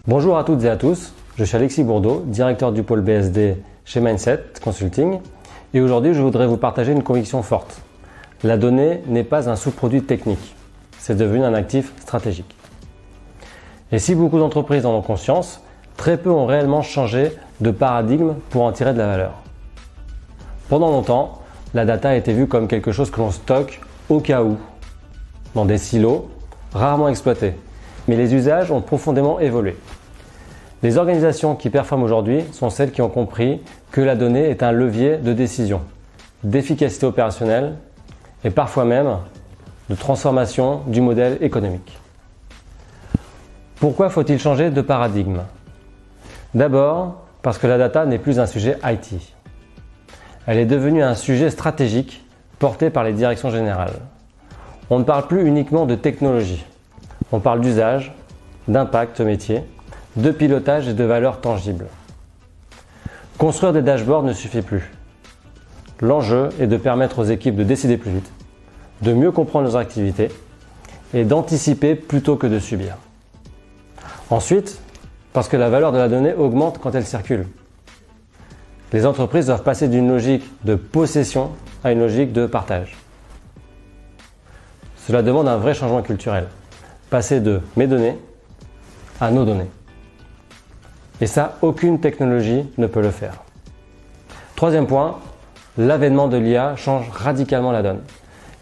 Bonjour à toutes et à tous, je suis Alexis Bourdeau, directeur du pôle BSD chez Mindset Consulting et aujourd'hui je voudrais vous partager une conviction forte. La donnée n'est pas un sous-produit technique, c'est devenu un actif stratégique. Et si beaucoup d'entreprises en ont conscience, très peu ont réellement changé de paradigme pour en tirer de la valeur. Pendant longtemps, la data a été vue comme quelque chose que l'on stocke au cas où, dans des silos rarement exploités. Mais les usages ont profondément évolué. Les organisations qui performent aujourd'hui sont celles qui ont compris que la donnée est un levier de décision, d'efficacité opérationnelle et parfois même de transformation du modèle économique. Pourquoi faut-il changer de paradigme? D'abord, parce que la data n'est plus un sujet IT. Elle est devenue un sujet stratégique porté par les directions générales. On ne parle plus uniquement de technologie. On parle d'usage, d'impact métier, de pilotage et de valeurs tangibles. Construire des dashboards ne suffit plus. L'enjeu est de permettre aux équipes de décider plus vite, de mieux comprendre leurs activités et d'anticiper plutôt que de subir. Ensuite, parce que la valeur de la donnée augmente quand elle circule. Les entreprises doivent passer d'une logique de possession à une logique de partage. Cela demande un vrai changement culturel. Passer de mes données à nos données. Et ça, aucune technologie ne peut le faire. Troisième point, l'avènement de l'IA change radicalement la donne.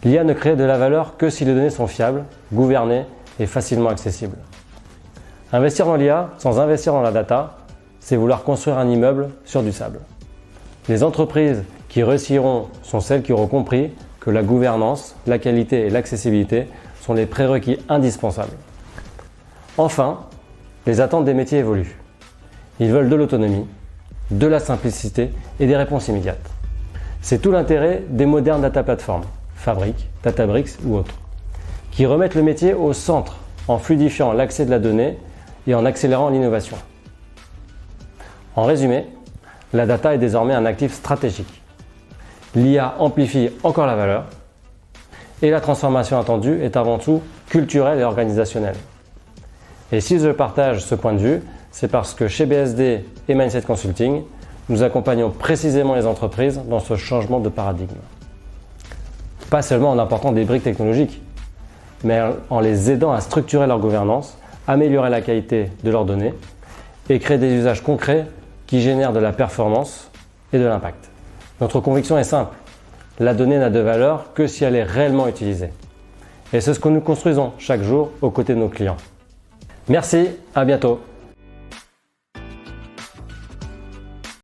L'IA ne crée de la valeur que si les données sont fiables, gouvernées et facilement accessibles. Investir dans l'IA sans investir dans la data, c'est vouloir construire un immeuble sur du sable. Les entreprises qui réussiront sont celles qui auront compris que la gouvernance, la qualité et l'accessibilité sont les prérequis indispensables. Enfin, les attentes des métiers évoluent. Ils veulent de l'autonomie, de la simplicité et des réponses immédiates. C'est tout l'intérêt des modernes data platforms, Fabric, Databricks ou autres, qui remettent le métier au centre en fluidifiant l'accès de la donnée et en accélérant l'innovation. En résumé, la data est désormais un actif stratégique. L'IA amplifie encore la valeur et la transformation attendue est avant tout culturelle et organisationnelle. Et si je partage ce point de vue, c'est parce que chez BSD et Mindset Consulting, nous accompagnons précisément les entreprises dans ce changement de paradigme. Pas seulement en apportant des briques technologiques, mais en les aidant à structurer leur gouvernance, améliorer la qualité de leurs données et créer des usages concrets qui génèrent de la performance et de l'impact. Notre conviction est simple, la donnée n'a de valeur que si elle est réellement utilisée. Et c'est ce que nous construisons chaque jour aux côtés de nos clients. Merci, à bientôt.